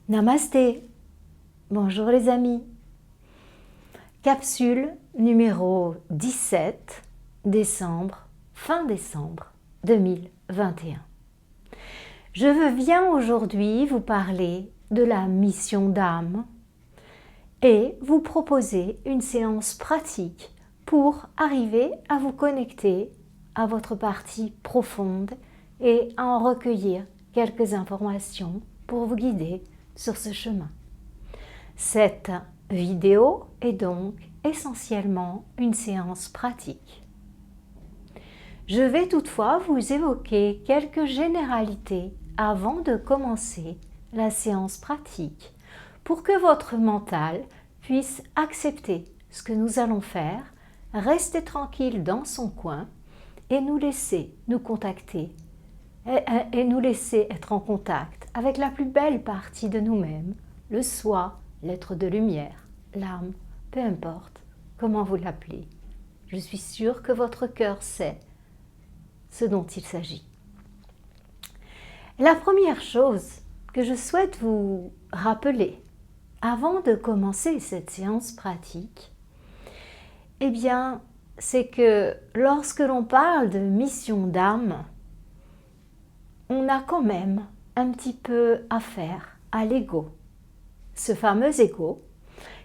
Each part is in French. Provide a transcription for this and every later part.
Namasté, bonjour les amis. Capsule numéro 17, fin décembre 2021. Je viens aujourd'hui vous parler de la mission d'âme et vous proposer une séance pratique pour arriver à vous connecter à votre partie profonde et à en recueillir quelques informations pour vous guider sur ce chemin. Cette vidéo est donc essentiellement une séance pratique. Je vais toutefois vous évoquer quelques généralités avant de commencer la séance pratique pour que votre mental puisse accepter ce que nous allons faire, rester tranquille dans son coin et nous laisser nous contacter et nous laisser être en contact avec la plus belle partie de nous-mêmes, le soi, l'être de lumière, l'âme, peu importe comment vous l'appelez. Je suis sûre que votre cœur sait ce dont il s'agit. La première chose que je souhaite vous rappeler avant de commencer cette séance pratique, eh bien, c'est que lorsque l'on parle de mission d'âme, on a quand même un petit peu affaire à l'ego. Ce fameux ego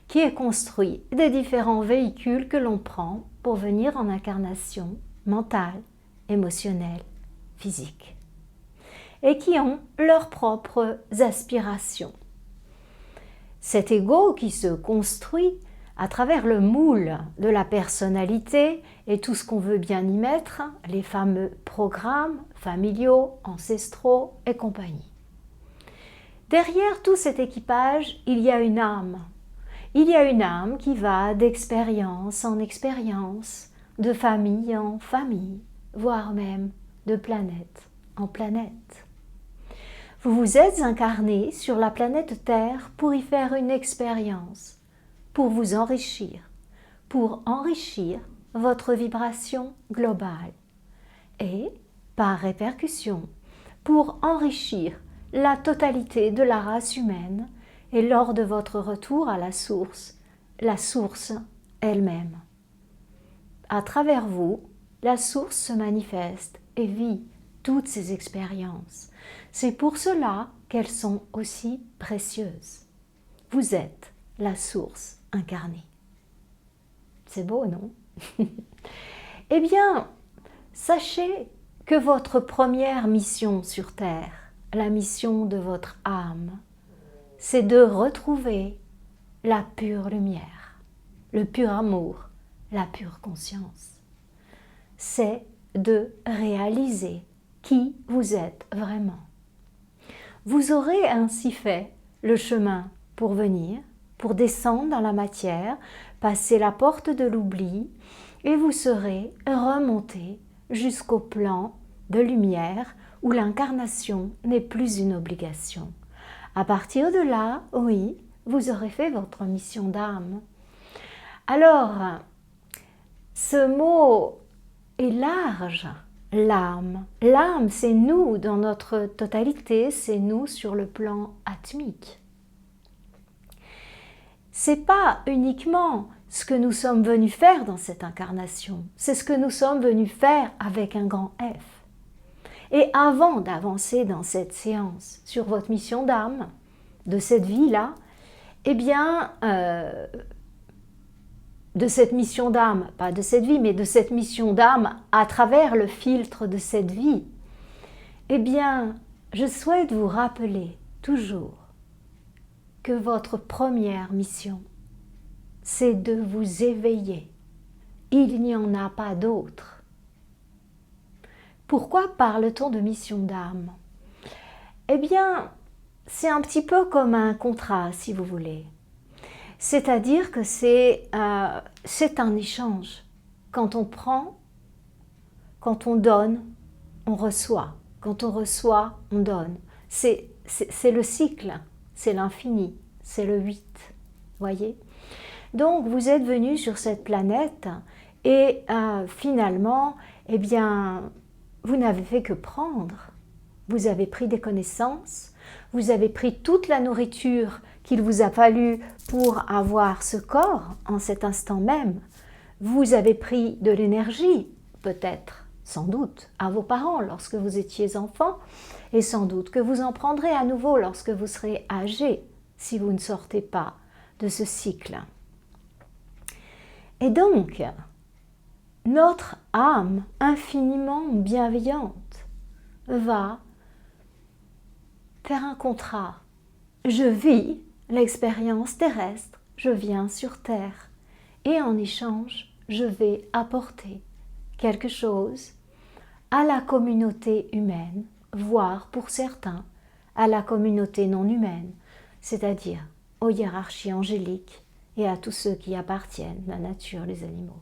qui est construit des différents véhicules que l'on prend pour venir en incarnation mentale, émotionnelle, physique et qui ont leurs propres aspirations. Cet ego qui se construit à travers le moule de la personnalité et tout ce qu'on veut bien y mettre, les fameux programmes familiaux, ancestraux et compagnie. Derrière tout cet équipage, il y a une âme. Il y a une âme qui va d'expérience en expérience, de famille en famille, voire même de planète en planète. Vous vous êtes incarné sur la planète Terre pour y faire une expérience, pour vous enrichir, pour enrichir votre vibration globale et, par répercussion, pour enrichir la totalité de la race humaine et lors de votre retour à la source elle-même. À travers vous, la source se manifeste et vit toutes ces expériences. C'est pour cela qu'elles sont aussi précieuses. Vous êtes la source incarnée. C'est beau, non? Eh bien, sachez que votre première mission sur Terre, la mission de votre âme, c'est de retrouver la pure lumière, le pur amour, la pure conscience. C'est de réaliser qui vous êtes vraiment. Vous aurez ainsi fait le chemin pour venir, pour descendre dans la matière, passer la porte de l'oubli et vous serez remonté jusqu'au plan de lumière où l'incarnation n'est plus une obligation. À partir de là, oui, vous aurez fait votre mission d'âme. Alors, ce mot est large, l'âme. L'âme, c'est nous dans notre totalité, c'est nous sur le plan atmique. C'est pas uniquement ce que nous sommes venus faire dans cette incarnation, c'est ce que nous sommes venus faire avec un grand F. Et avant d'avancer dans cette séance sur votre mission d'âme, de cette vie-là, eh bien, de cette mission d'âme, pas de cette vie, mais de cette mission d'âme à travers le filtre de cette vie, eh bien, je souhaite vous rappeler toujours que votre première mission, c'est de vous éveiller. Il n'y en a pas d'autre. Pourquoi parle-t-on de mission d'âme? Eh bien, c'est un petit peu comme un contrat, si vous voulez. C'est-à-dire que c'est un échange. Quand on prend, quand on donne, on reçoit. Quand on reçoit, on donne. C'est le cycle, c'est l'infini, c'est le 8. Voyez? Donc, vous êtes venu sur cette planète et finalement, eh bien, vous n'avez fait que prendre. Vous avez pris des connaissances, Vous avez pris toute la nourriture qu'il vous a fallu pour avoir ce corps en cet instant même. Vous avez pris de l'énergie, peut-être, sans doute, à vos parents lorsque vous étiez enfant, et sans doute que vous en prendrez à nouveau lorsque vous serez âgé, si vous ne sortez pas de ce cycle. Et donc, notre âme infiniment bienveillante va faire un contrat. Je vis l'expérience terrestre, je viens sur Terre et en échange, je vais apporter quelque chose à la communauté humaine, voire pour certains à la communauté non humaine, c'est-à-dire aux hiérarchies angéliques et à tous ceux qui appartiennent, la nature, les animaux.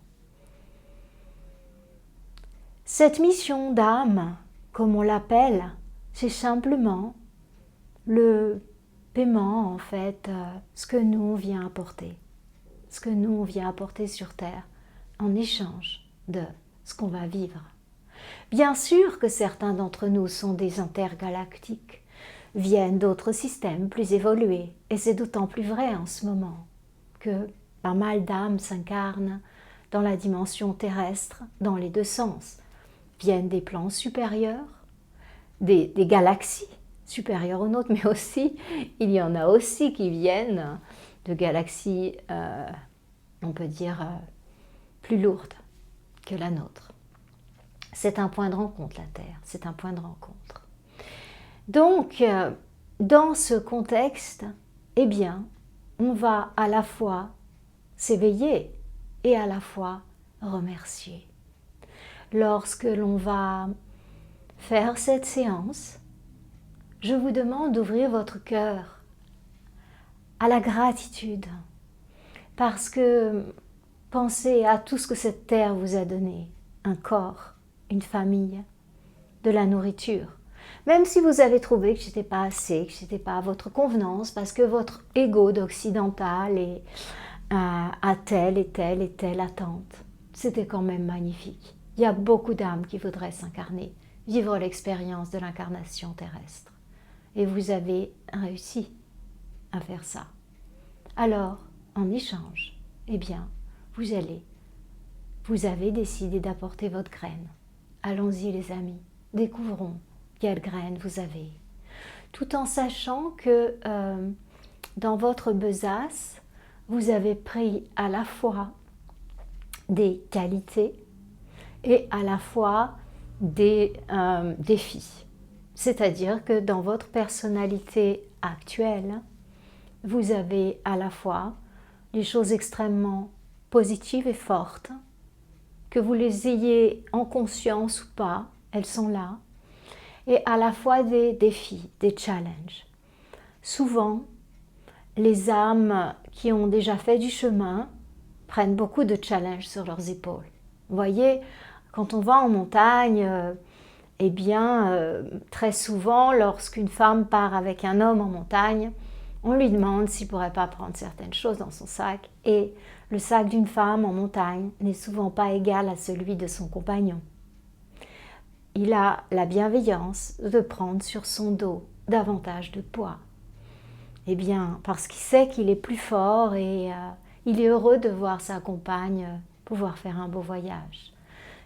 Cette mission d'âme, comme on l'appelle, c'est simplement le paiement, en fait, ce que nous on vient apporter. Ce que nous on vient apporter sur Terre en échange de ce qu'on va vivre. Bien sûr que certains d'entre nous sont des intergalactiques, viennent d'autres systèmes plus évolués, et c'est d'autant plus vrai en ce moment que pas mal d'âmes s'incarnent dans la dimension terrestre, dans les deux sens, viennent des plans supérieurs, des galaxies supérieures aux nôtres, mais aussi, il y en a aussi qui viennent de galaxies, on peut dire, plus lourdes que la nôtre. C'est un point de rencontre, la Terre, c'est un point de rencontre. Donc, dans ce contexte, eh bien, on va à la fois s'éveiller et à la fois remercier. Lorsque l'on va faire cette séance, je vous demande d'ouvrir votre cœur à la gratitude, parce que pensez à tout ce que cette terre vous a donné, un corps, une famille, de la nourriture. Même si vous avez trouvé que ce n'était pas assez, que ce n'était pas à votre convenance, parce que votre ego d'occidental a telle et telle et telle attente, c'était quand même magnifique. Il y a beaucoup d'âmes qui voudraient s'incarner, vivre l'expérience de l'incarnation terrestre. Et vous avez réussi à faire ça. Alors, en échange, eh bien, vous avez décidé d'apporter votre graine. Allons-y les amis, découvrons quelle graine vous avez. Tout en sachant que dans votre besace, vous avez pris à la fois des qualités et à la fois des défis. C'est-à-dire que dans votre personnalité actuelle, vous avez à la fois des choses extrêmement positives et fortes, que vous les ayez en conscience ou pas, elles sont là, et à la fois des défis, des challenges. Souvent, les âmes qui ont déjà fait du chemin prennent beaucoup de challenges sur leurs épaules. Vous voyez, quand on va en montagne, eh bien, très souvent, lorsqu'une femme part avec un homme en montagne, on lui demande s'il ne pourrait pas prendre certaines choses dans son sac. Et le sac d'une femme en montagne n'est souvent pas égal à celui de son compagnon. Il a la bienveillance de prendre sur son dos davantage de poids. Eh bien, parce qu'il sait qu'il est plus fort et il est heureux de voir sa compagne pouvoir faire un beau voyage.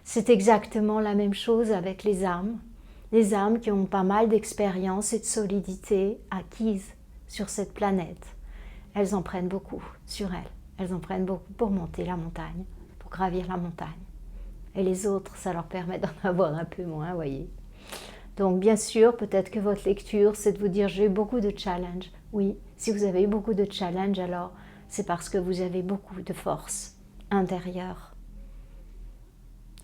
C'est exactement la même chose avec les âmes qui ont pas mal d'expérience et de solidité acquises sur cette planète. Elles en prennent beaucoup sur elles. Elles en prennent beaucoup pour monter la montagne, pour gravir la montagne. Et les autres, ça leur permet d'en avoir un peu moins, voyez. Donc bien sûr, peut-être que votre lecture, c'est de vous dire « j'ai eu beaucoup de challenges ». Oui, si vous avez eu beaucoup de challenges, alors c'est parce que vous avez beaucoup de force intérieure.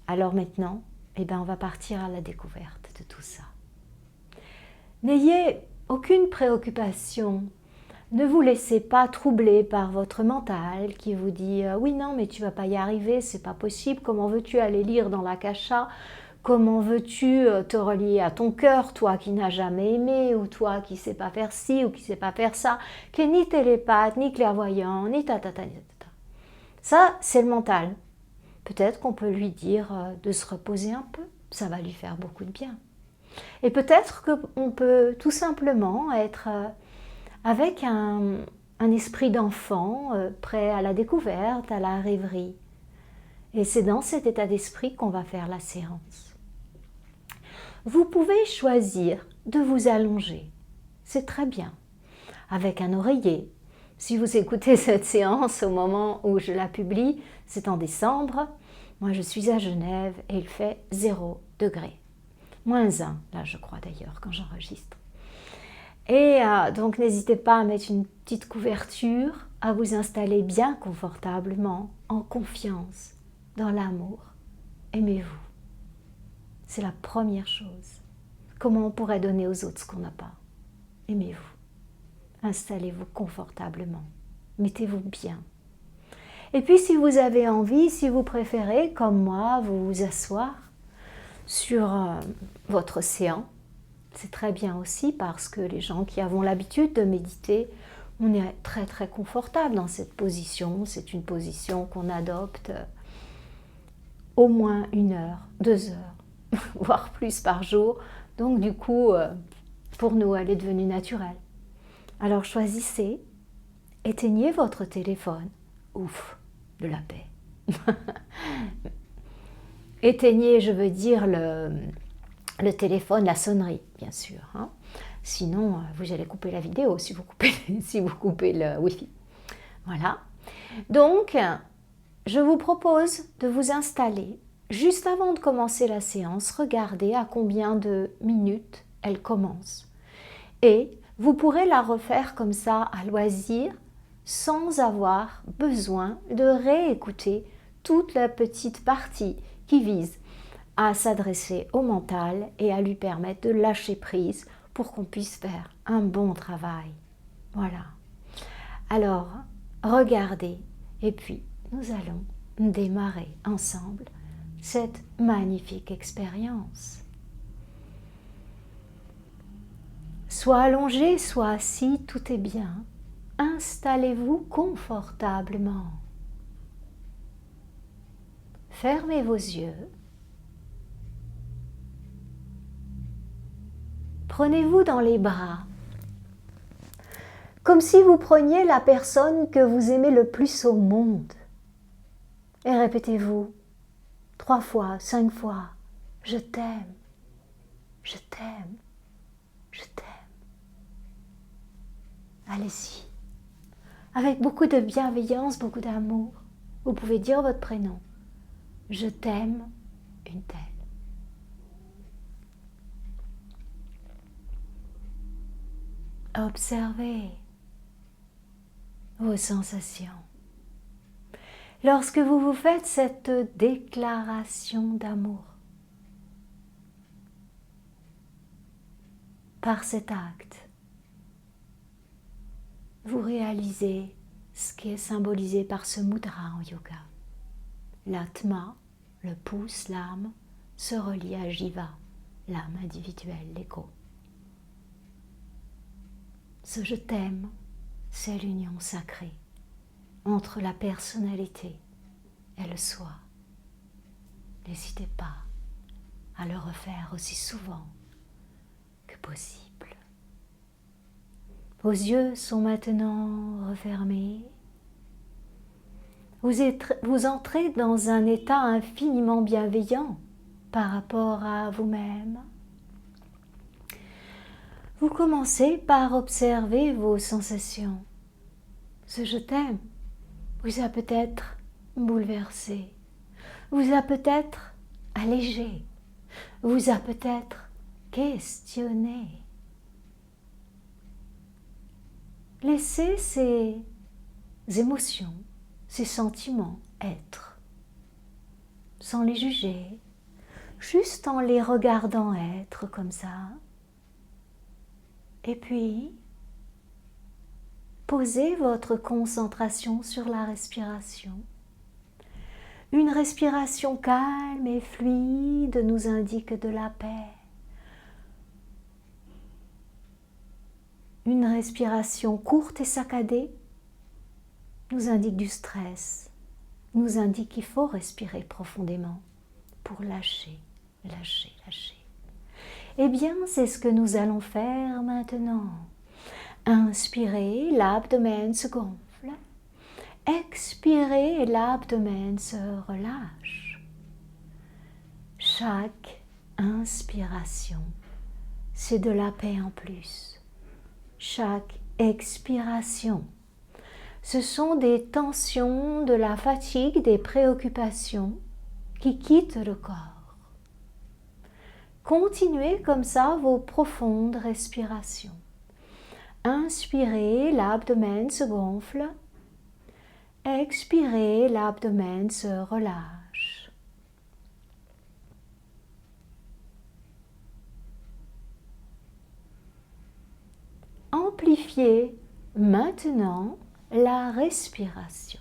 Alors maintenant, eh ben, on va partir à la découverte de tout ça. N'ayez aucune préoccupation. Ne vous laissez pas troubler par votre mental qui vous dit « oui, non, mais tu vas pas y arriver, c'est pas possible, comment veux-tu aller lire dans l'akasha ? Comment veux-tu te relier à ton cœur, toi qui n'as jamais aimé, ou toi qui ne sais pas faire ci, ou qui ne sais pas faire ça, qui n'est ni télépathe, ni clairvoyant, ni ta. Ça, c'est le mental. Peut-être qu'on peut lui dire de se reposer un peu, ça va lui faire beaucoup de bien. Et peut-être qu'on peut tout simplement être avec un esprit d'enfant, prêt à la découverte, à la rêverie. Et c'est dans cet état d'esprit qu'on va faire la séance. Vous pouvez choisir de vous allonger. C'est très bien. Avec un oreiller. Si vous écoutez cette séance au moment où je la publie, c'est en décembre. Moi, je suis à Genève et il fait 0 degré. -1, là, je crois d'ailleurs, quand j'enregistre. Et donc, n'hésitez pas à mettre une petite couverture, à vous installer bien confortablement, en confiance, dans l'amour. Aimez-vous. C'est la première chose. Comment on pourrait donner aux autres ce qu'on n'a pas? Aimez-vous. Installez-vous confortablement. Mettez-vous bien. Et puis, si vous avez envie, si vous préférez, comme moi, vous asseoir sur votre océan, c'est très bien aussi parce que les gens qui avons l'habitude de méditer, on est très très confortable dans cette position. C'est une position qu'on adopte au moins 1 heure, 2 heures, voire plus par jour. Donc du coup, pour nous, elle est devenue naturelle. Alors choisissez, éteignez votre téléphone. Ouf, de la paix. Éteignez, je veux dire, le téléphone, la sonnerie, bien sûr. Hein. Sinon, vous allez couper la vidéo si vous coupez le Wi-Fi. Voilà. Donc, je vous propose de vous installer. Juste avant de commencer la séance, regardez à combien de minutes elle commence. Et vous pourrez la refaire comme ça à loisir, sans avoir besoin de réécouter toute la petite partie qui vise à s'adresser au mental et à lui permettre de lâcher prise pour qu'on puisse faire un bon travail. Voilà. Alors, regardez et puis nous allons démarrer ensemble cette magnifique expérience. Soit allongé, soit assis, tout est bien. Installez-vous confortablement. Fermez vos yeux. Prenez-vous dans les bras, comme si vous preniez la personne que vous aimez le plus au monde. Et répétez-vous 3 fois, 5 fois, je t'aime, je t'aime, je t'aime. Allez-y, avec beaucoup de bienveillance, beaucoup d'amour, vous pouvez dire votre prénom. Je t'aime, une telle. Observez vos sensations. Lorsque vous vous faites cette déclaration d'amour, par cet acte, vous réalisez ce qui est symbolisé par ce mudra en yoga. L'atma, le pouce, l'âme, se relie à Jiva, l'âme individuelle, l'ego. Ce je t'aime, c'est l'union sacrée entre la personnalité et le soi. N'hésitez pas à le refaire aussi souvent que possible. Vos yeux sont maintenant refermés. Vous entrez dans un état infiniment bienveillant par rapport à vous-même. Vous commencez par observer vos sensations. Ce je t'aime vous a peut-être bouleversé, vous a peut-être allégé, vous a peut-être questionné. Laissez ces émotions, ces sentiments être, sans les juger, juste en les regardant être comme ça. Et puis, posez votre concentration sur la respiration. Une respiration calme et fluide nous indique de la paix. Une respiration courte et saccadée nous indique du stress, nous indique qu'il faut respirer profondément pour lâcher, lâcher, lâcher. Eh bien, c'est ce que nous allons faire maintenant. Inspirez, l'abdomen se gonfle. Expirez, l'abdomen se relâche. Chaque inspiration, c'est de la paix en plus. Chaque expiration, ce sont des tensions, de la fatigue, des préoccupations qui quittent le corps. Continuez comme ça vos profondes respirations. Inspirez, l'abdomen se gonfle. Expirez, l'abdomen se relâche. Amplifiez maintenant la respiration.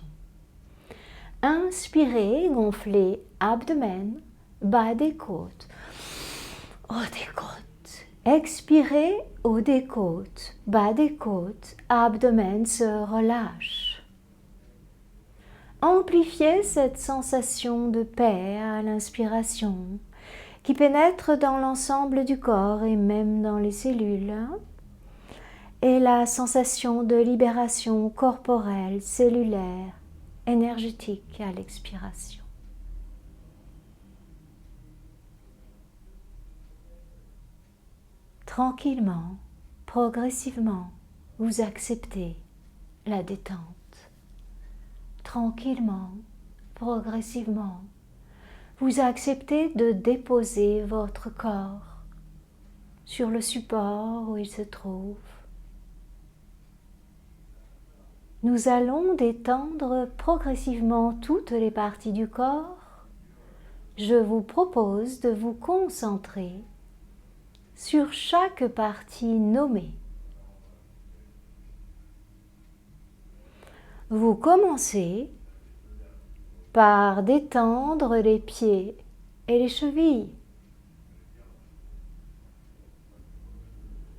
Inspirez, gonflez abdomen, bas des côtes, haut des côtes. Expirez, haut des côtes, bas des côtes, abdomen se relâche. Amplifiez cette sensation de paix à l'inspiration qui pénètre dans l'ensemble du corps et même dans les cellules, et la sensation de libération corporelle, cellulaire, énergétique à l'expiration. Tranquillement, progressivement, vous acceptez la détente. Tranquillement, progressivement, vous acceptez de déposer votre corps sur le support où il se trouve. Nous allons détendre progressivement toutes les parties du corps. Je vous propose de vous concentrer sur chaque partie nommée. Vous commencez par détendre les pieds et les chevilles.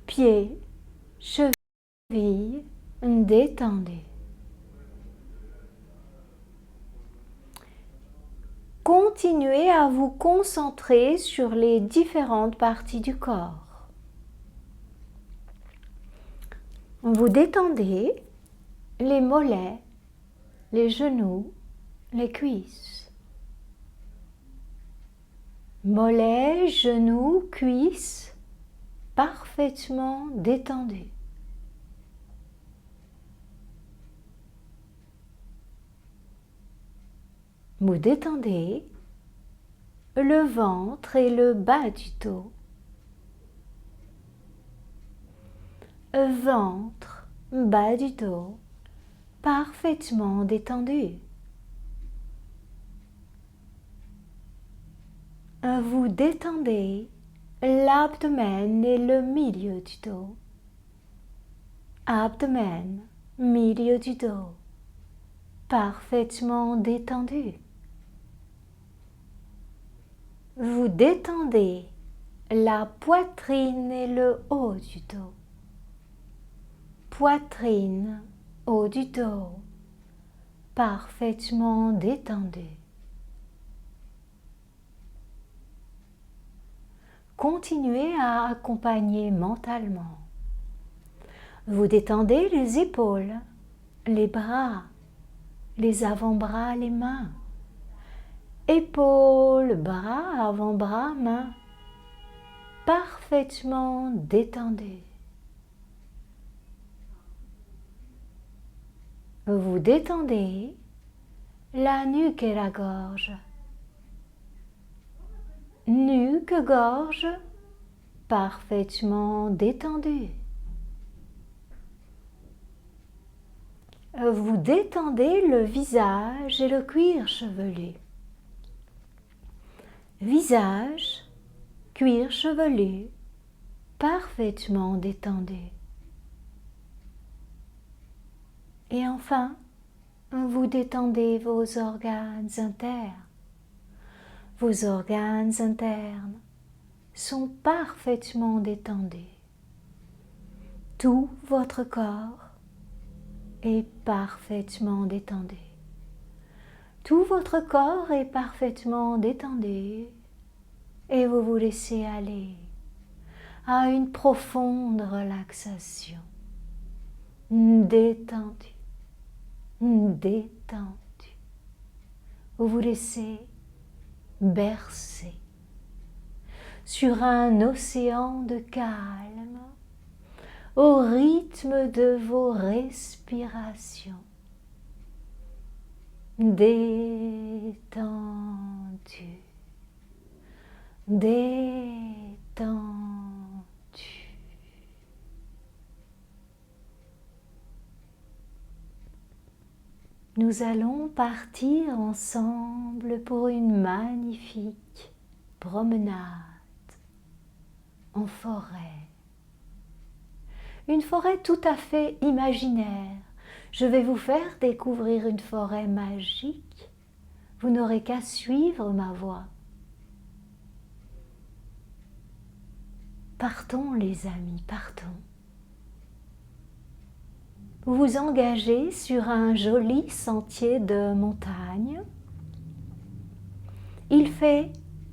Pieds, chevilles, détendez. Continuez à vous concentrer sur les différentes parties du corps. Vous détendez les mollets, les genoux, les cuisses. Mollets, genoux, cuisses, parfaitement détendus. Vous détendez le ventre et le bas du dos. Ventre, bas du dos, parfaitement détendu. Vous détendez l'abdomen et le milieu du dos. Abdomen, milieu du dos, parfaitement détendu. Vous détendez la poitrine et le haut du dos. Poitrine, haut du dos, parfaitement détendu. Continuez à accompagner mentalement. Vous détendez les épaules, les bras, les avant-bras, les mains. Épaules, bras, avant-bras, mains, parfaitement détendus. Vous détendez la nuque et la gorge. Nuque, gorge, parfaitement détendue. Vous détendez le visage et le cuir chevelu. Visage, cuir chevelu, parfaitement détendu. Et enfin, vous détendez vos organes internes. Vos organes internes sont parfaitement détendus. Tout votre corps est parfaitement détendu. Tout votre corps est parfaitement détendu et vous vous laissez aller. à une profonde relaxation. Détendu, détendu. Vous vous laissez bercer sur un océan de calme au rythme de vos respirations. Détendu, détendu. Nous allons partir ensemble pour une magnifique promenade en forêt. Une forêt tout à fait imaginaire. Je vais vous faire découvrir une forêt magique. Vous n'aurez qu'à suivre ma voix. Partons les amis, partons. Vous vous engagez sur un joli sentier de montagne. Il fait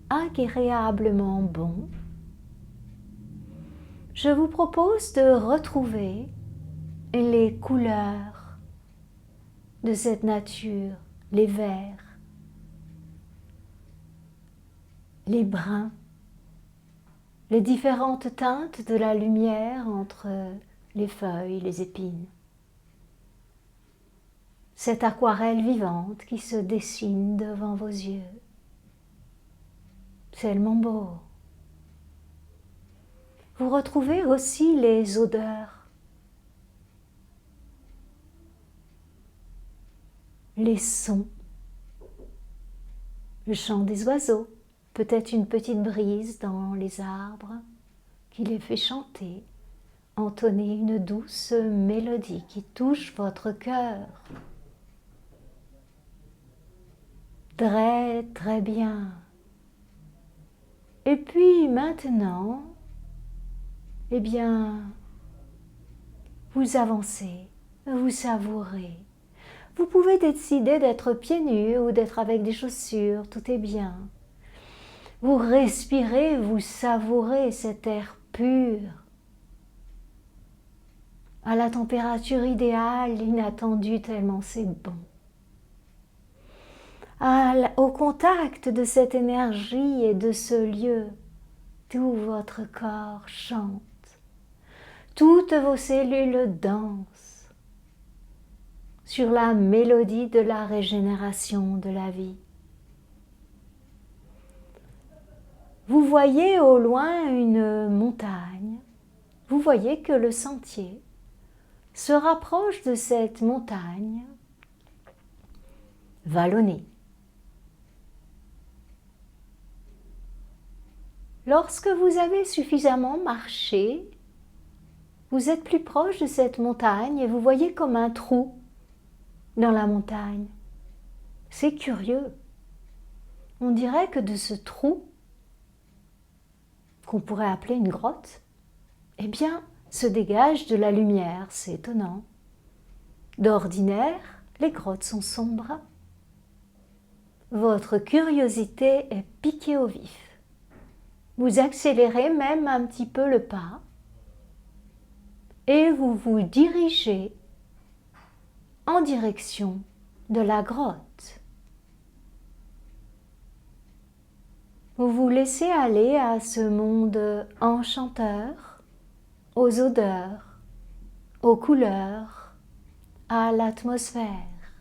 agréablement bon. Je vous propose de retrouver les couleurs de cette nature, les verts, les bruns, les différentes teintes de la lumière entre les feuilles, les épines. Cette aquarelle vivante qui se dessine devant vos yeux. C'est tellement beau. Vous retrouvez aussi les odeurs, les sons, le chant des oiseaux, peut-être une petite brise dans les arbres qui les fait chanter, entonner une douce mélodie qui touche votre cœur. Très très bien. Et puis maintenant, eh bien, vous avancez, vous savourez. Vous pouvez décider d'être pieds nus ou d'être avec des chaussures, tout est bien. Vous respirez, vous savourez cet air pur, à la température idéale, inattendue tellement c'est bon. Au contact de cette énergie et de ce lieu, tout votre corps chante, toutes vos cellules dansent sur la mélodie de la régénération de la vie. Vous voyez au loin une montagne, vous voyez que le sentier se rapproche de cette montagne vallonnée. Lorsque vous avez suffisamment marché, vous êtes plus proche de cette montagne et vous voyez comme un trou dans la montagne. C'est curieux. On dirait que de ce trou, qu'on pourrait appeler une grotte, eh bien, se dégage de la lumière. C'est étonnant. D'ordinaire, les grottes sont sombres. Votre curiosité est piquée au vif. Vous accélérez même un petit peu le pas et vous vous dirigez en direction de la grotte. Vous vous laissez aller à ce monde enchanteur, aux odeurs, aux couleurs, à l'atmosphère.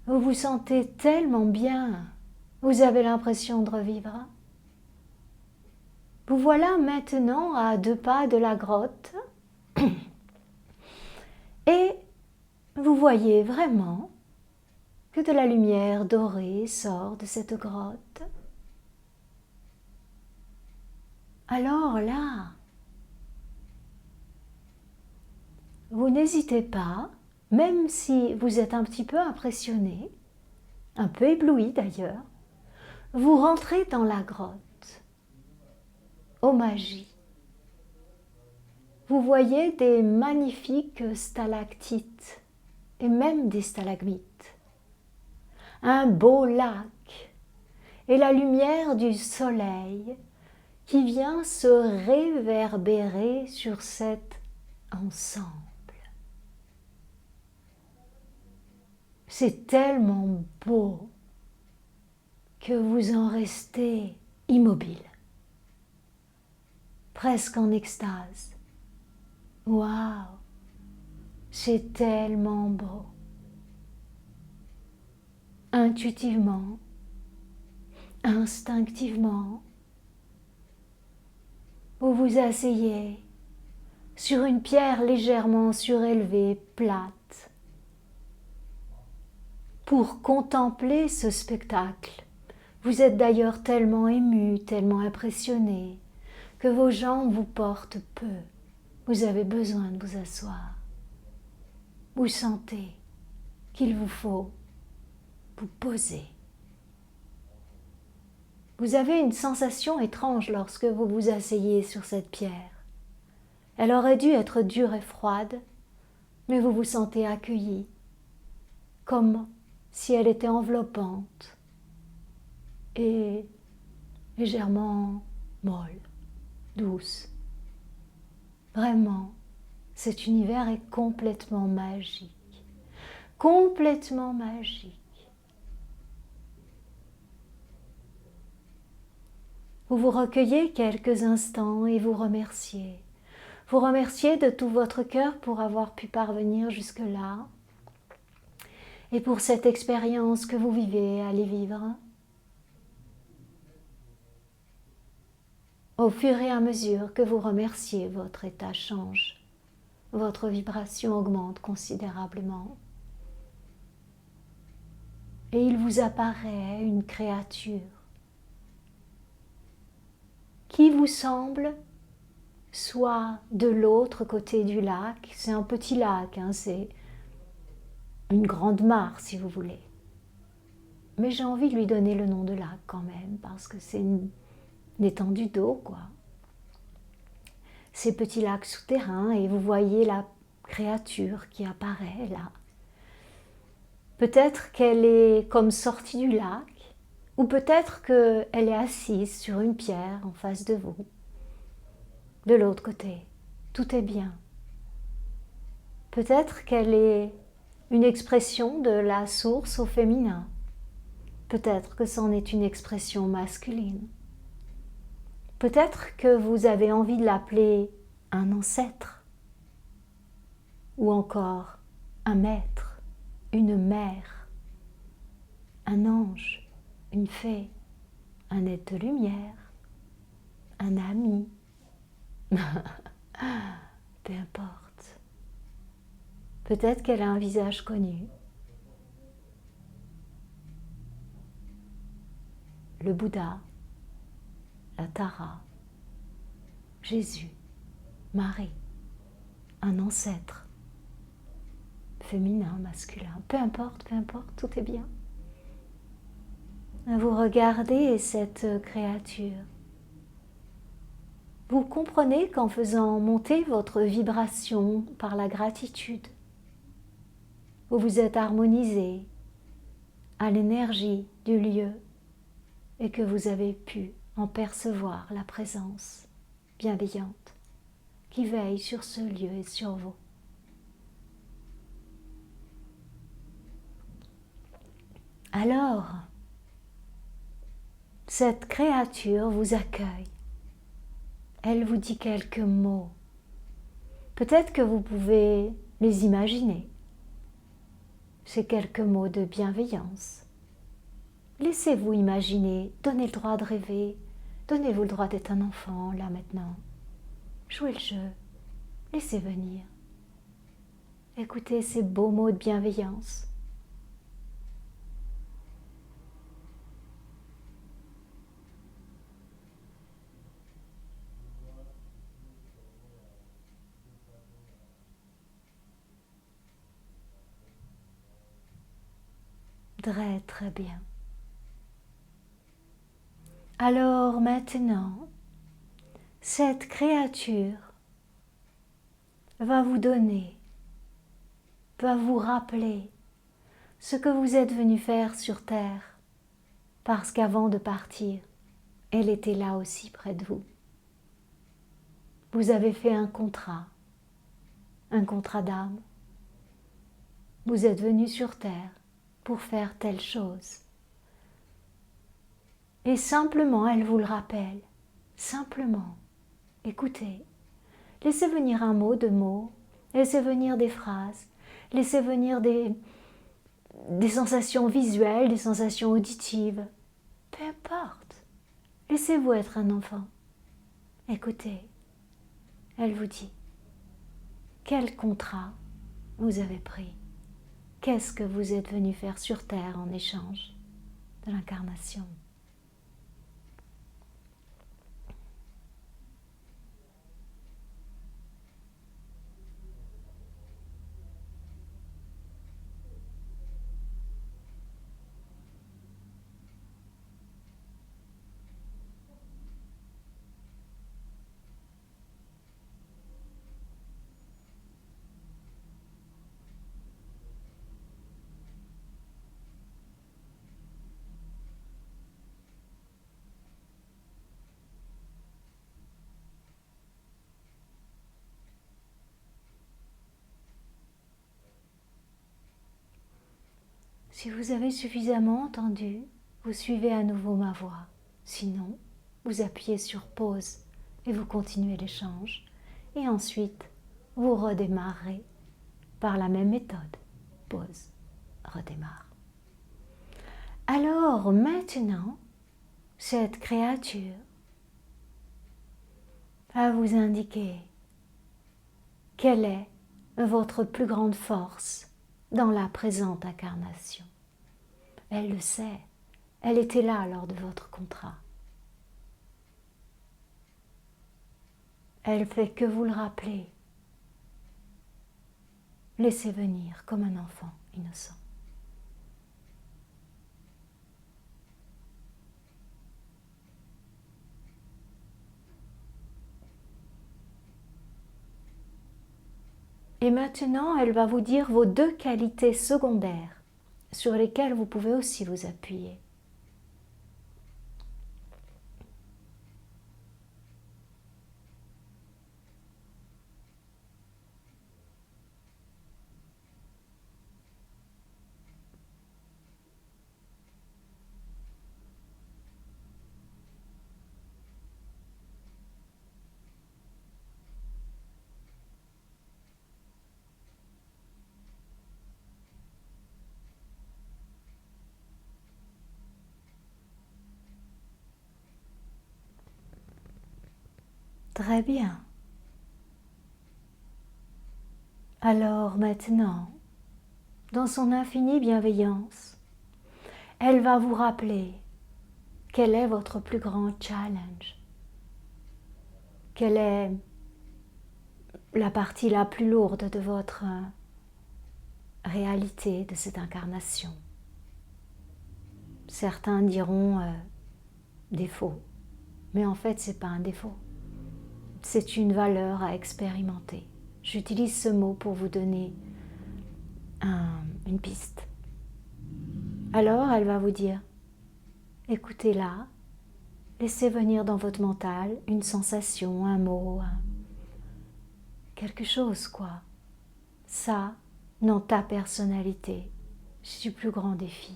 Vous vous sentez tellement bien. Vous avez l'impression de revivre. Vous voilà maintenant à 2 pas de la grotte et vous voyez vraiment que de la lumière dorée sort de cette grotte. Alors là, vous n'hésitez pas, même si vous êtes un petit peu impressionné, un peu ébloui d'ailleurs, vous rentrez dans la grotte, aux magies. Vous voyez des magnifiques stalactites et même des stalagmites. Un beau lac et la lumière du soleil qui vient se réverbérer sur cet ensemble. C'est tellement beau que vous en restez immobile, presque en extase. Waouh, c'est tellement beau. Intuitivement, instinctivement, vous vous asseyez sur une pierre légèrement surélevée, plate, pour contempler ce spectacle. Vous êtes d'ailleurs tellement ému, tellement impressionné, que vos jambes vous portent peu. Vous avez besoin de vous asseoir. Vous sentez qu'il vous faut vous poser. Vous avez une sensation étrange lorsque vous vous asseyez sur cette pierre. Elle aurait dû être dure et froide, mais vous vous sentez accueilli, comme si elle était enveloppante et légèrement molle, douce. Vraiment, cet univers est complètement magique, complètement magique. Vous vous recueillez quelques instants et vous remerciez. Vous remerciez de tout votre cœur pour avoir pu parvenir jusque-là et pour cette expérience que vous vivez, allez vivre. Au fur et à mesure que vous remerciez, votre état change. Votre vibration augmente considérablement. Et il vous apparaît une créature qui vous semble soit de l'autre côté du lac, c'est un petit lac, c'est une grande mare si vous voulez. Mais j'ai envie de lui donner le nom de lac quand même, parce que c'est une étendue d'eau, quoi. Ces petits lacs souterrains, et vous voyez la créature qui apparaît là. Peut-être qu'elle est comme sortie du lac, ou peut-être qu'elle est assise sur une pierre en face de vous. De l'autre côté, tout est bien. Peut-être qu'elle est une expression de la source au féminin. Peut-être que c'en est une expression masculine. Peut-être que vous avez envie de l'appeler un ancêtre, ou encore un maître, une mère, un ange, une fée, un être de lumière, un ami. Peu importe. Peut-être qu'elle a un visage connu. Le Bouddha, la Tara, Jésus, Marie, un ancêtre, féminin, masculin, peu importe, tout est bien. Vous regardez cette créature. Vous comprenez qu'en faisant monter votre vibration par la gratitude, vous vous êtes harmonisé à l'énergie du lieu et que vous avez pu en percevoir la présence bienveillante qui veille sur ce lieu et sur vous. Alors, cette créature vous accueille. Elle vous dit quelques mots. Peut-être que vous pouvez les imaginer. C'est quelques mots de bienveillance. Laissez-vous imaginer, donnez le droit de rêver, donnez-vous le droit d'être un enfant, là maintenant. Jouez le jeu, laissez venir. Écoutez ces beaux mots de bienveillance. Très très bien. Alors maintenant, cette créature va vous donner, va vous rappeler ce que vous êtes venu faire sur Terre, parce qu'avant de partir, elle était là aussi près de vous. Vous avez fait un contrat d'âme. Vous êtes venu sur terre pour faire telle chose. Et simplement, elle vous le rappelle. Simplement, écoutez. Laissez venir un mot, deux mots. Laissez venir des phrases. Laissez venir des sensations visuelles, des sensations auditives. Peu importe. Laissez-vous être un enfant. Écoutez. Elle vous dit. Quel contrat vous avez pris? Qu'est-ce que vous êtes venu faire sur terre en échange de l'incarnation? Si vous avez suffisamment entendu, vous suivez à nouveau ma voix. Sinon, vous appuyez sur pause et vous continuez l'échange. Et ensuite, vous redémarrez par la même méthode. Pause, redémarre. Alors maintenant, cette créature va vous indiquer quelle est votre plus grande force dans la présente incarnation. Elle le sait, elle était là lors de votre contrat. Elle fait que vous le rappeler. Laissez venir comme un enfant innocent. Et maintenant, elle va vous dire vos deux qualités secondaires sur lesquelles vous pouvez aussi vous appuyer. Très bien. Alors maintenant, dans son infinie bienveillance, elle va vous rappeler quel est votre plus grand challenge, quelle est la partie la plus lourde de votre réalité, de cette incarnation. Certains diront défaut, mais en fait ce n'est pas un défaut, c'est une valeur à expérimenter. J'utilise ce mot pour vous donner une piste. Alors elle va vous dire, écoutez-la, laissez venir dans votre mental une sensation, un mot, quelque chose quoi. Ça, dans ta personnalité, c'est du plus grand défi.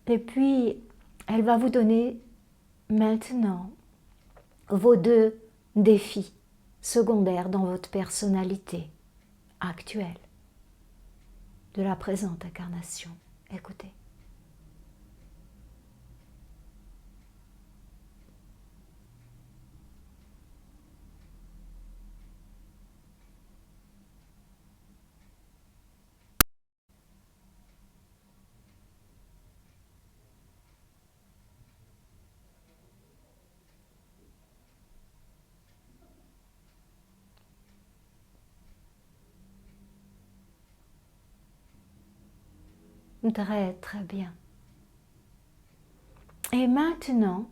Et puis, elle va vous donner maintenant vos deux défis secondaires dans votre personnalité actuelle de la présente incarnation. Écoutez. Très très bien. Et maintenant,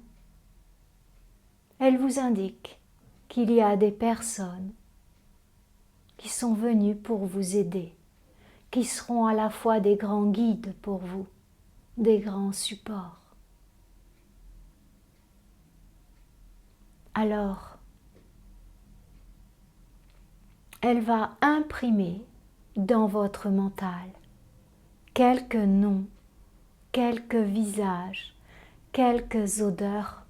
elle vous indique qu'il y a des personnes qui sont venus pour vous aider, qui seront à la fois des grands guides pour vous, des grands supports. Alors, elle va imprimer dans votre mental quelques noms, quelques visages, quelques odeurs,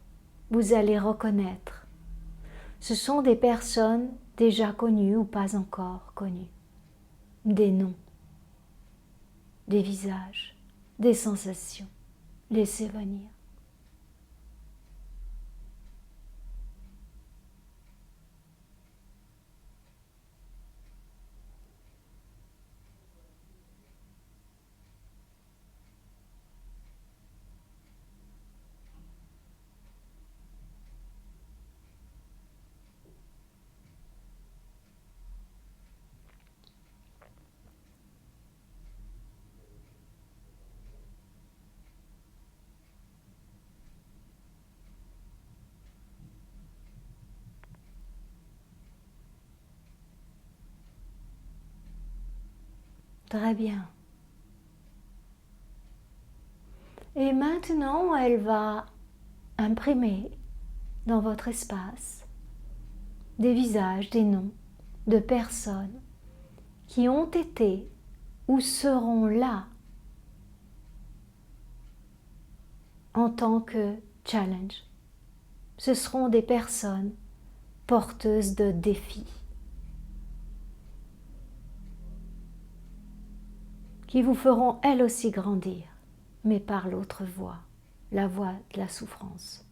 vous allez reconnaître. Ce sont des personnes déjà connues ou pas encore connues, des noms, des visages, des sensations. Laissez venir. Très bien. Et maintenant, elle va imprimer dans votre espace des visages, des noms de personnes qui ont été ou seront là en tant que challenge. Ce seront des personnes porteuses de défis qui vous feront elles aussi grandir, mais par l'autre voie, la voie de la souffrance.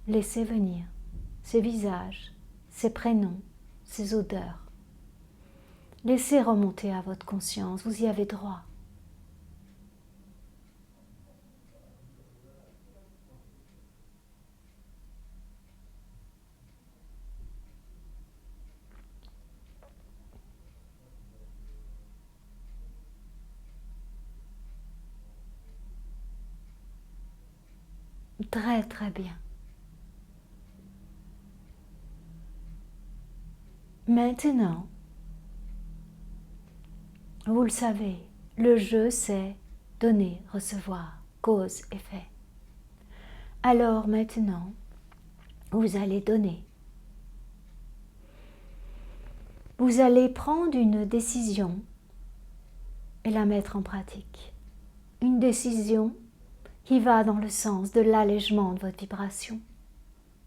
Laissez venir ces visages, ces prénoms, ces odeurs. Laissez remonter à votre conscience, vous y avez droit. Très très bien. Maintenant, vous le savez, le jeu c'est donner, recevoir, cause, effet. Alors maintenant, vous allez donner. Vous allez prendre une décision et la mettre en pratique. Une décision qui va dans le sens de l'allègement de votre vibration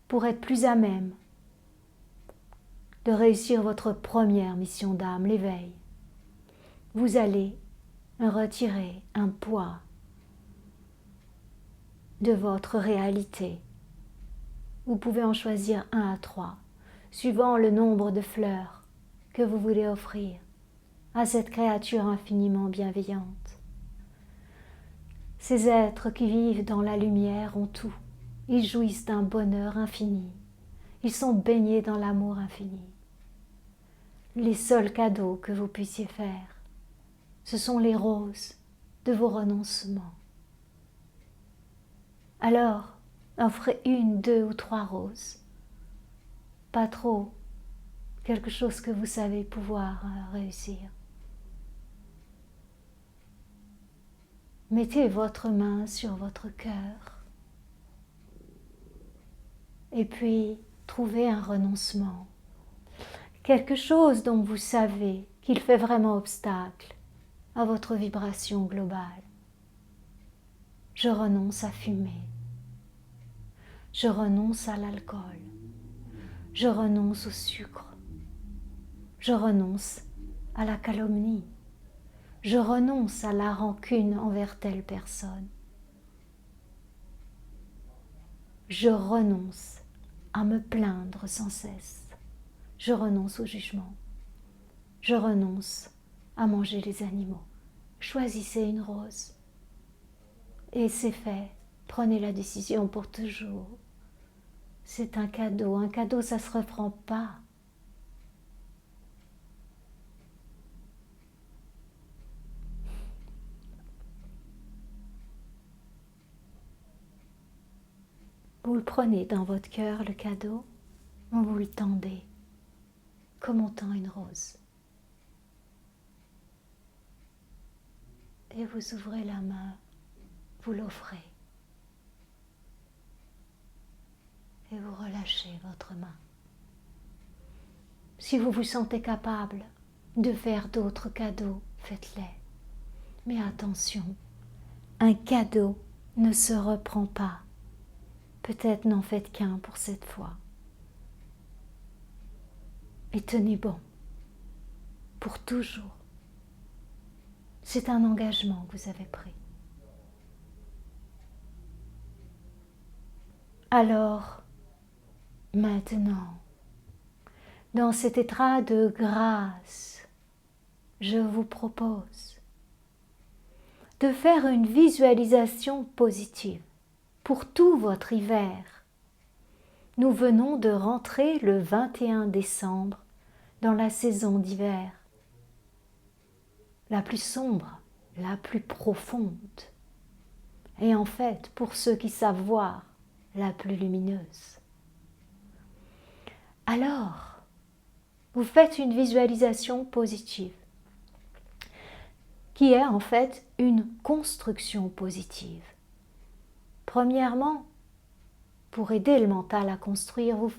pour être plus à même de réussir votre première mission d'âme, l'éveil. Vous allez retirer un poids de votre réalité. Vous pouvez en choisir 1 à 3, suivant le nombre de fleurs que vous voulez offrir à cette créature infiniment bienveillante. Ces êtres qui vivent dans la lumière ont tout. Ils jouissent d'un bonheur infini. Ils sont baignés dans l'amour infini. Les seuls cadeaux que vous puissiez faire, ce sont les roses de vos renoncements. Alors, offrez 1, 2 ou 3 roses. Pas trop, quelque chose que vous savez pouvoir réussir. Mettez votre main sur votre cœur et puis trouvez un renoncement. Quelque chose dont vous savez qu'il fait vraiment obstacle à votre vibration globale. Je renonce à fumer. Je renonce à l'alcool. Je renonce au sucre. Je renonce à la calomnie. Je renonce à la rancune envers telle personne. Je renonce à me plaindre sans cesse. Je renonce au jugement. Je renonce à manger les animaux. Choisissez une rose. Et c'est fait. Prenez la décision pour toujours. C'est un cadeau. Un cadeau, ça ne se reprend pas. Vous le prenez dans votre cœur, le cadeau, vous le tendez comme on tend une rose. Et vous ouvrez la main, vous l'offrez. Et vous relâchez votre main. Si vous vous sentez capable de faire d'autres cadeaux, faites-les. Mais attention, un cadeau ne se reprend pas. Peut-être n'en faites qu'un pour cette fois. Et tenez bon, pour toujours. C'est un engagement que vous avez pris. Alors, maintenant, dans cet état de grâce, je vous propose de faire une visualisation positive pour tout votre hiver. Nous venons de rentrer le 21 décembre dans la saison d'hiver, la plus sombre, la plus profonde, et en fait, pour ceux qui savent voir, la plus lumineuse. Alors, vous faites une visualisation positive, qui est en fait une construction positive. Premièrement, pour aider le mental à construire, vous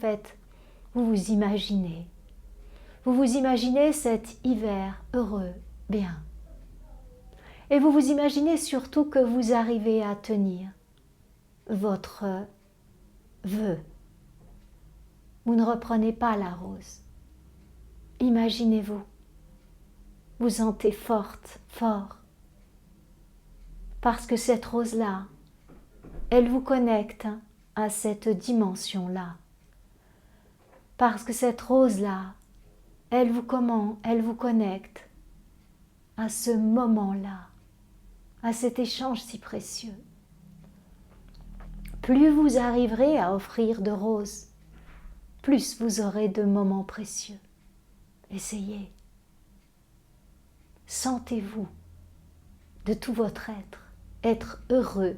vous imaginez. Vous vous imaginez cet hiver heureux, bien. Et vous vous imaginez surtout que vous arrivez à tenir votre vœu. Vous ne reprenez pas la rose. Imaginez-vous. Vous sentez forte, fort. Parce que cette rose-là, elle vous connecte à cette dimension-là. Parce que cette rose-là, elle vous connecte à ce moment-là, à cet échange si précieux. Plus vous arriverez à offrir de roses, plus vous aurez de moments précieux. Essayez. Sentez-vous de tout votre être heureux,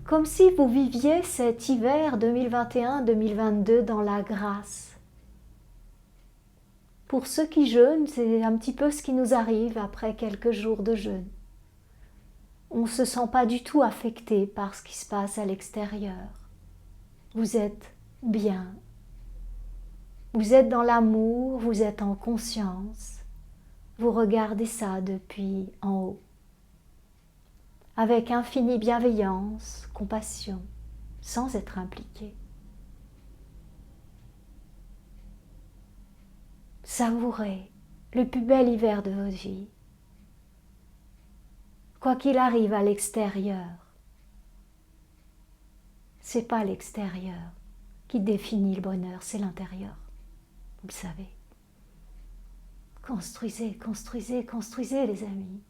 comme si vous viviez cet hiver 2021-2022 dans la grâce. Pour ceux qui jeûnent, c'est un petit peu ce qui nous arrive après quelques jours de jeûne. On ne se sent pas du tout affecté par ce qui se passe à l'extérieur. Vous êtes bien. Vous êtes dans l'amour, vous êtes en conscience. Vous regardez ça depuis en haut. Avec infinie bienveillance, compassion, sans être impliqué. Savourez le plus bel hiver de votre vie. Quoi qu'il arrive à l'extérieur, c'est pas l'extérieur qui définit le bonheur, c'est l'intérieur. Vous le savez. Construisez, construisez, construisez, les amis.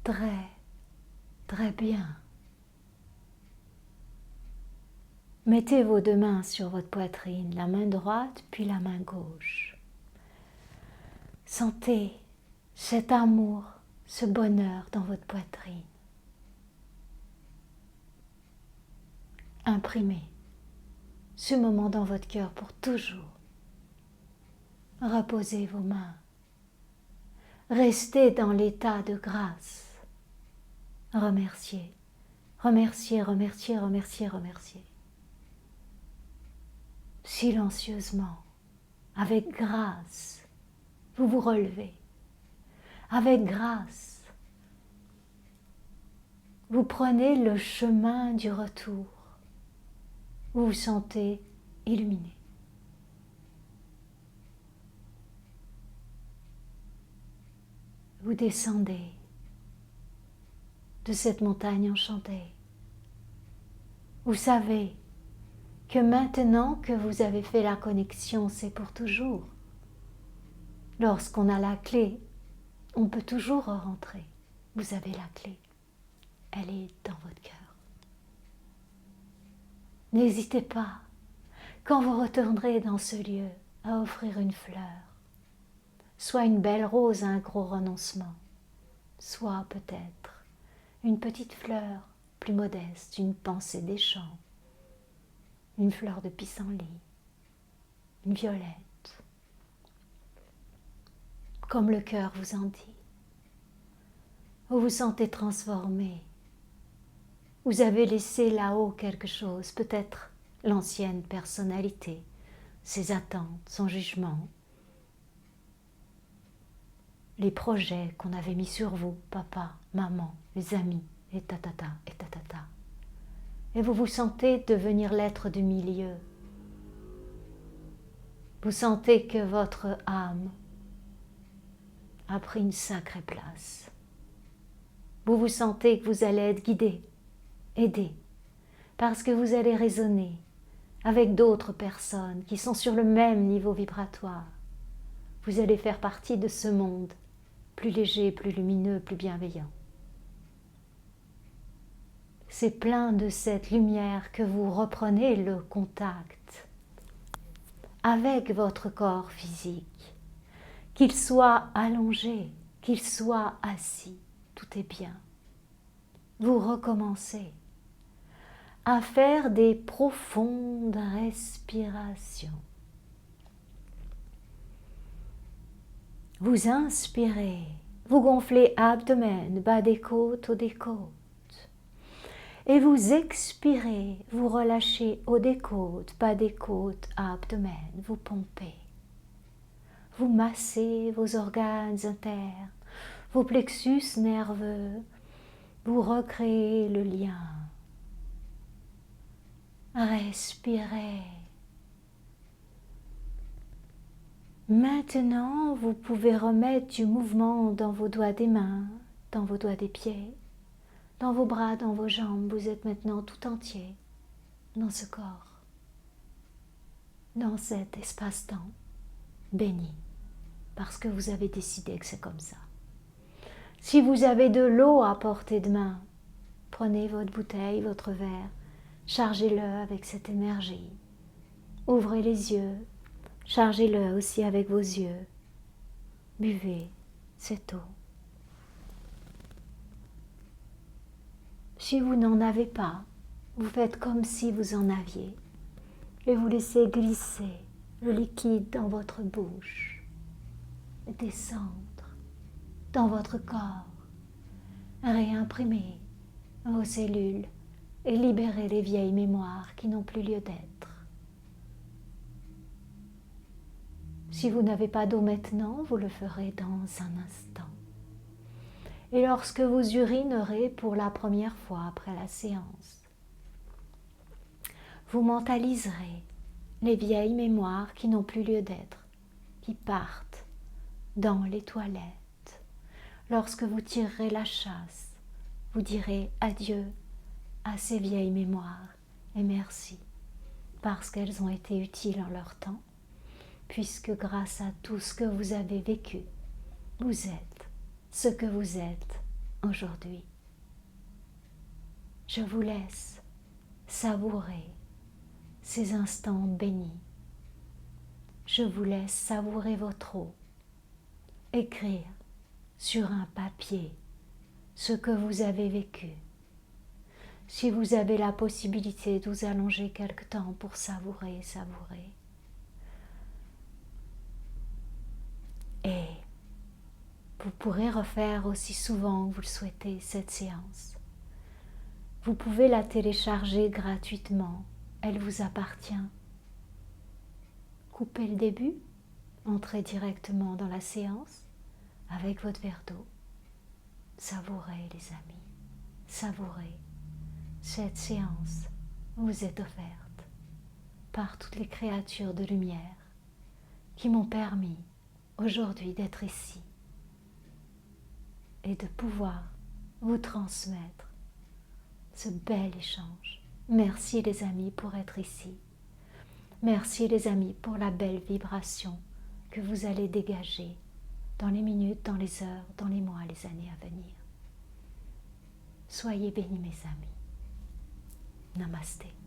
Très, très bien. Mettez vos deux mains sur votre poitrine, la main droite puis la main gauche. Sentez cet amour, ce bonheur dans votre poitrine. Imprimez ce moment dans votre cœur pour toujours. Reposez vos mains. Restez dans l'état de grâce. Remerciez, remerciez, remerciez, remerciez, remerciez. Silencieusement, avec grâce, vous vous relevez. Avec grâce, vous prenez le chemin du retour. Vous vous sentez illuminé. Vous descendez de cette montagne enchantée. Vous savez que maintenant que vous avez fait la connexion, c'est pour toujours. Lorsqu'on a la clé, on peut toujours rentrer. Vous avez la clé. Elle est dans votre cœur. N'hésitez pas quand vous retournerez dans ce lieu à offrir une fleur, soit une belle rose à un gros renoncement, soit peut-être une petite fleur plus modeste, une pensée des champs, une fleur de pissenlit, une violette, comme le cœur vous en dit. Vous vous sentez transformé. Vous avez laissé là-haut quelque chose, peut-être l'ancienne personnalité, ses attentes, son jugement, les projets qu'on avait mis sur vous, papa, maman, les amis, et tatata, et tatata. Et vous vous sentez devenir l'être du milieu. Vous sentez que votre âme a pris une sacrée place. Vous vous sentez que vous allez être guidé, aidé, parce que vous allez raisonner avec d'autres personnes qui sont sur le même niveau vibratoire. Vous allez faire partie de ce monde plus léger, plus lumineux, plus bienveillant. C'est plein de cette lumière que vous reprenez le contact avec votre corps physique, qu'il soit allongé, qu'il soit assis, tout est bien. Vous recommencez à faire des profondes respirations. Vous inspirez, vous gonflez abdomen, bas des côtes, haut des côtes. Et vous expirez, vous relâchez haut des côtes, bas des côtes, abdomen, vous pompez. Vous massez vos organes internes, vos plexus nerveux, vous recréez le lien. Respirez. Maintenant, vous pouvez remettre du mouvement dans vos doigts des mains, dans vos doigts des pieds, dans vos bras, dans vos jambes. Vous êtes maintenant tout entier dans ce corps, dans cet espace-temps béni, parce que vous avez décidé que c'est comme ça. Si vous avez de l'eau à portée de main, prenez votre bouteille, votre verre, chargez-le avec cette énergie. Ouvrez les yeux, chargez-le aussi avec vos yeux. Buvez cette eau. Si vous n'en avez pas, vous faites comme si vous en aviez et vous laissez glisser le liquide dans votre bouche et descendre dans votre corps, réimprimer vos cellules et libérer les vieilles mémoires qui n'ont plus lieu d'être. Si vous n'avez pas d'eau maintenant, vous le ferez dans un instant. Et lorsque vous urinerez pour la première fois après la séance, vous mentaliserez les vieilles mémoires qui n'ont plus lieu d'être, qui partent dans les toilettes. Lorsque vous tirerez la chasse, vous direz adieu à ces vieilles mémoires et merci, parce qu'elles ont été utiles en leur temps, puisque grâce à tout ce que vous avez vécu, vous êtes ce que vous êtes aujourd'hui. Je vous laisse savourer ces instants bénis. Je vous laisse savourer votre eau, écrire sur un papier ce que vous avez vécu. Si vous avez la possibilité de vous allonger quelque temps pour savourer. Et vous pourrez refaire aussi souvent que vous le souhaitez cette séance. Vous pouvez la télécharger gratuitement, elle vous appartient. Coupez le début, entrez directement dans la séance avec votre verre d'eau. Savourez les amis, savourez. Cette séance vous est offerte par toutes les créatures de lumière qui m'ont permis aujourd'hui d'être ici et de pouvoir vous transmettre ce bel échange. Merci les amis pour être ici. Merci les amis pour la belle vibration que vous allez dégager dans les minutes, dans les heures, dans les mois, les années à venir. Soyez bénis mes amis. Namasté.